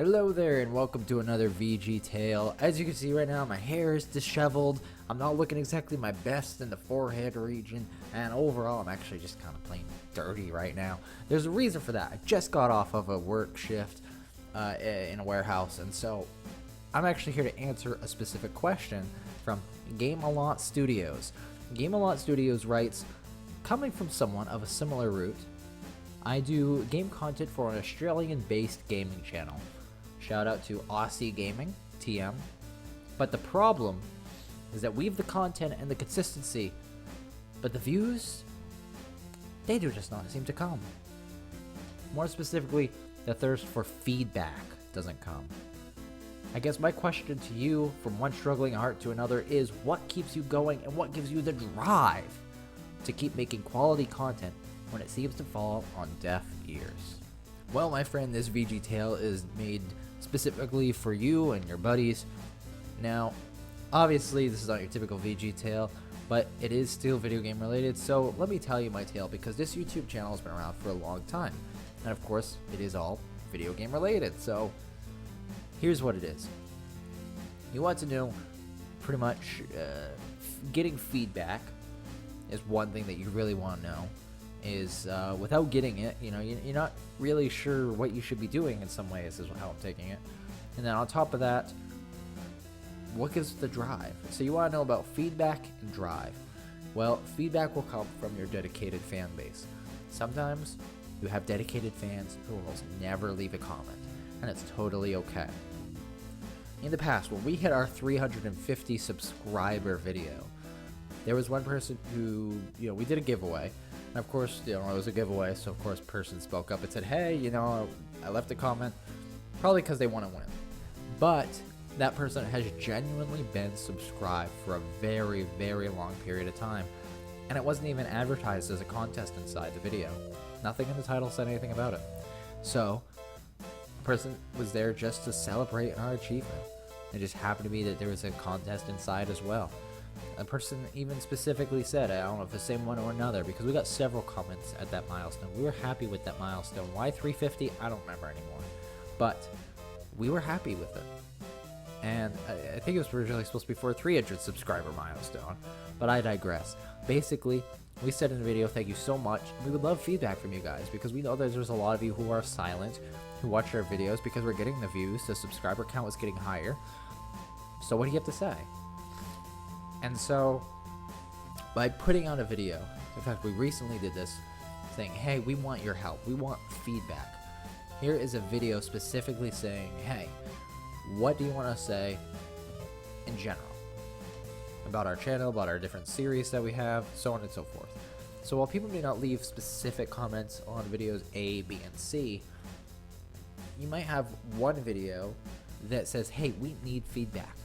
Hello there and welcome to another VG Tale. As you can see right now, my hair is disheveled. I'm not looking exactly my best in the forehead region, and overall I'm actually just kind of plain dirty right now. There's a reason for that. I just got off of a work shift in a warehouse, and so I'm actually here to answer a specific question from Game-A-Lot Studios. Game-A-Lot Studios writes, coming from someone of a similar route, I do game content for an Australian-based gaming channel. Shout out to Aussie Gaming, TM. But the problem is that we have the content and the consistency, but the views, they do just not seem to come. More specifically, the thirst for feedback doesn't come. I guess my question to you, from one struggling heart to another, is what keeps you going and what gives you the drive to keep making quality content when it seems to fall on deaf ears? Well, my friend, this VG Tale is made specifically for you and your buddies. Now, obviously, this is not your typical VG Tale, but it is still video game related, so let me tell you my tale, because this YouTube channel has been around for a long time. And of course, it is all video game related, so here's what it is. You want to know, pretty much, getting feedback is one thing that you really want to know. Is without getting it, you're not really sure what you should be doing in some ways, is how I'm taking it. And then on top of that, what gives the drive? So you want to know about feedback and drive. Well, feedback will come from your dedicated fan base. Sometimes you have dedicated fans who almost never leave a comment, and it's totally okay. In the past, when we hit our 350 subscriber video, there was one person who, we did a giveaway. And of course, it was a giveaway, so of course, a person spoke up and said, hey, I left a comment, probably because they want to win. But that person has genuinely been subscribed for a very, very long period of time. And it wasn't even advertised as a contest inside the video. Nothing in the title said anything about it. So, the person was there just to celebrate our achievement. It just happened to be that there was a contest inside as well. A person even specifically said, I don't know if the same one or another, because we got several comments at that milestone. We were happy with that milestone. Why 350? I don't remember anymore. But we were happy with it. And I think it was originally supposed to be for a 300 subscriber milestone, but I digress. Basically, we said in the video, thank you so much. We would love feedback from you guys, because we know that there's a lot of you who are silent, who watch our videos because we're getting the views, the subscriber count is getting higher. So what do you have to say? And so, by putting out a video, in fact, we recently did this, saying, hey, we want your help, we want feedback. Here is a video specifically saying, hey, what do you want to say in general about our channel, about our different series that we have, so on and so forth. So while people may not leave specific comments on videos A, B, and C, you might have one video that says, hey, we need feedback.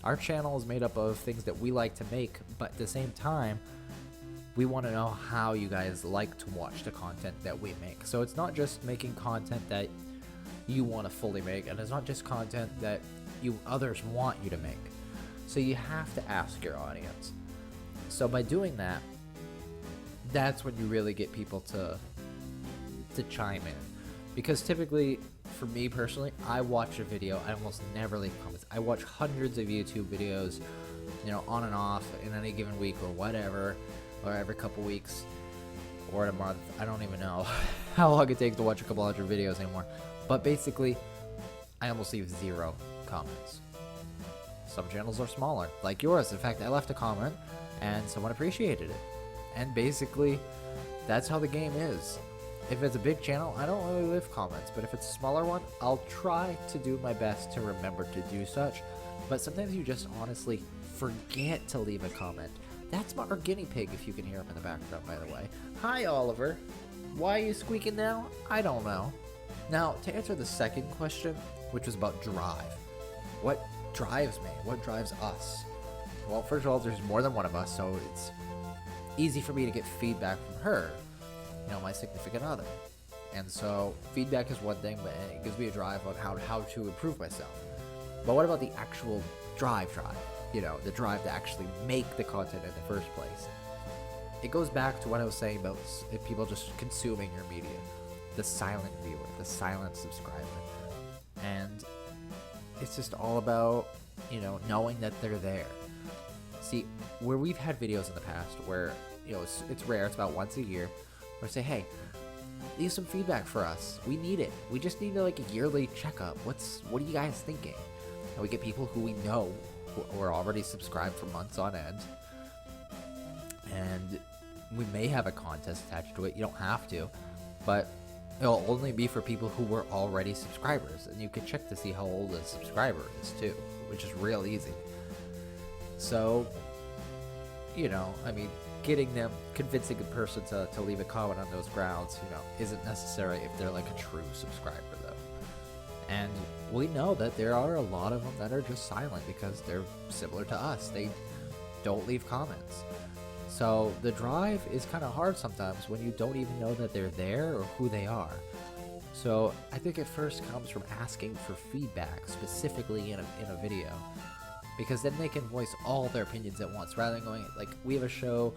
Our channel is made up of things that we like to make, but at the same time, we want to know how you guys like to watch the content that we make. So it's not just making content that you want to fully make, and it's not just content that others want you to make. So you have to ask your audience. So by doing that, that's when you really get people to chime in. Because typically, for me personally, I watch a video, I almost never leave comments. I watch hundreds of YouTube videos, on and off in any given week or whatever, or every couple weeks, or in a month. I don't even know how long it takes to watch a couple hundred videos anymore. But basically, I almost leave 0 comments. Some channels are smaller, like yours. In fact, I left a comment, and someone appreciated it. And basically, that's how the game is. If it's a big channel, I don't really leave comments, but if it's a smaller one, I'll try to do my best to remember to do such. But sometimes you just honestly forget to leave a comment. That's our guinea pig, if you can hear him in the background, by the way. Hi, Oliver. Why are you squeaking now? I don't know. Now, to answer the second question, which was about drive. What drives me? What drives us? Well, first of all, there's more than one of us, so it's easy for me to get feedback from her, my significant other. And so feedback is one thing, but it gives me a drive on how to improve myself. But what about the actual drive? The drive to actually make the content in the first place. It goes back to what I was saying about people just consuming your media. The silent viewer, the silent subscriber. And it's just all about, knowing that they're there. See, where we've had videos in the past where, it's rare, it's about once a year, where I say, hey, leave some feedback for us. We need it. We just need like a yearly checkup. What are you guys thinking? And we get people who we know who are already subscribed for months on end. And we may have a contest attached to it. You don't have to, but it'll only be for people who were already subscribers. And you can check to see how old a subscriber is too, which is real easy. So, convincing a person to leave a comment on those grounds, isn't necessary if they're like a true subscriber though. And we know that there are a lot of them that are just silent because they're similar to us. They don't leave comments. So the drive is kind of hard sometimes when you don't even know that they're there or who they are. So I think it first comes from asking for feedback specifically in a video, because then they can voice all their opinions at once rather than going, like, we have a show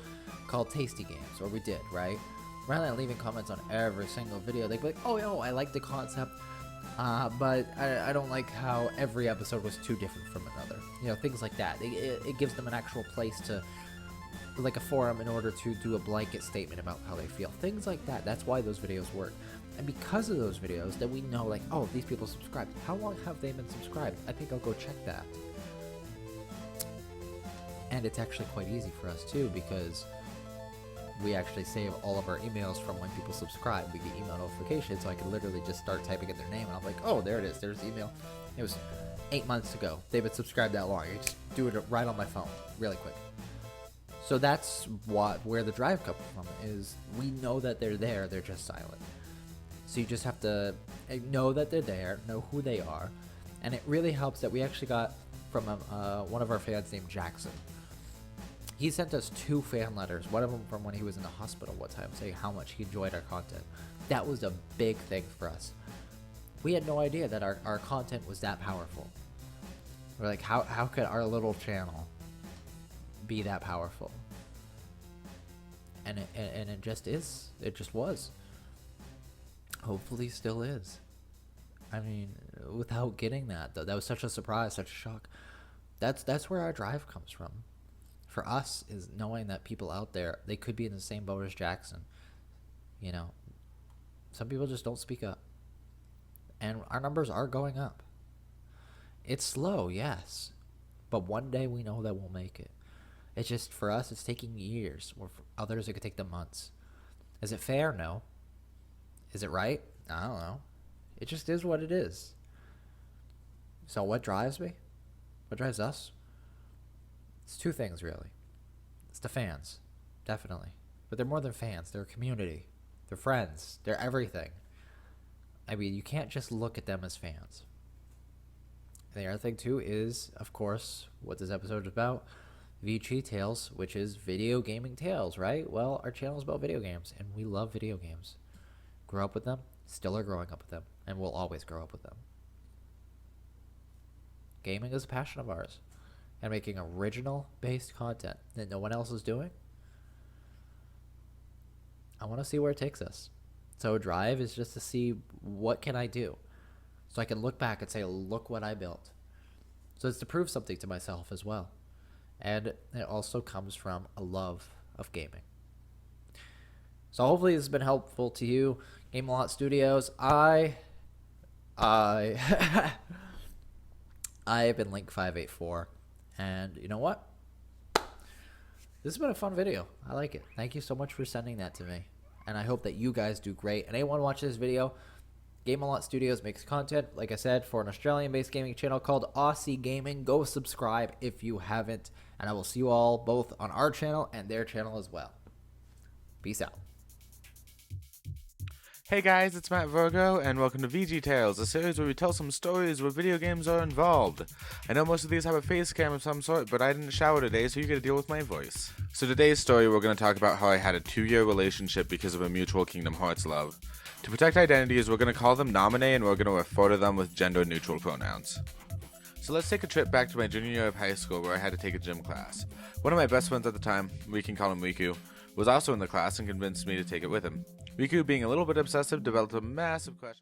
called Tasty Games, or we did, right? Rather than leaving comments on every single video, they'd be like, oh, I like the concept, but I don't like how every episode was too different from another. Things like that. It gives them an actual place to, like a forum, in order to do a blanket statement about how they feel. Things like that. That's why those videos work. And because of those videos, that we know, like, oh, these people subscribed. How long have they been subscribed? I think I'll go check that. And it's actually quite easy for us too, because we actually save all of our emails from when people subscribe. We get email notifications, so I can literally just start typing in their name, and I'm like, oh, there it is. There's the email. It was 8 months ago. They've been subscribed that long. I just do it right on my phone, really quick. So that's where the drive comes from, is we know that they're there, they're just silent. So you just have to know that they're there, know who they are, and it really helps that we actually got from one of our fans named Jackson. He sent us 2 fan letters, one of them from when he was in the hospital one time, saying how much he enjoyed our content. That was a big thing for us. We had no idea that our content was that powerful. We're like, how could our little channel be that powerful? And it just is. It just was. Hopefully still is. I mean, without getting that, though, that was such a surprise, such a shock. That's where our drive comes from. For us, is knowing that people out there, they could be in the same boat as Jackson. Some people just don't speak up. And our numbers are going up. It's slow, yes. But one day we know that we'll make it. It's just, for us, it's taking years. Or for others, it could take them months. Is it fair? No. Is it right? I don't know. It just is what it is. So what drives me? What drives us? It's 2 things, really. It's the fans, definitely. But they're more than fans. They're a community. They're friends. They're everything. I mean, you can't just look at them as fans. And the other thing, too, is, of course, what this episode is about. VG Tales, which is video gaming tales, right? Well, our channel is about video games, and we love video games. Grew up with them, still are growing up with them, and will always grow up with them. Gaming is a passion of ours. And making original-based content that no one else is doing, I want to see where it takes us. So drive is just to see, what can I do? So I can look back and say, look what I built. So it's to prove something to myself as well. And it also comes from a love of gaming. So hopefully this has been helpful to you. Game A Lot Studios. I have been Link584. And you know what? This has been a fun video. I like it. Thank you so much for sending that to me. And I hope that you guys do great. And anyone watching this video, Game A Lot Studios makes content, like I said, for an Australian-based gaming channel called Aussie Gaming. Go subscribe if you haven't. And I will see you all both on our channel and their channel as well. Peace out. Hey guys, it's Matt Virgo, and welcome to VG Tales, a series where we tell some stories where video games are involved. I know most of these have a face cam of some sort, but I didn't shower today, so you gotta deal with my voice. So today's story, we're gonna talk about how I had a 2-year relationship because of a mutual Kingdom Hearts love. To protect identities, we're gonna call them nominee, and we're gonna refer to them with gender-neutral pronouns. So let's take a trip back to my junior year of high school where I had to take a gym class. One of my best friends at the time, we can call him Riku, was also in the class and convinced me to take it with him. Riku, being a little bit obsessive, developed a massive crush on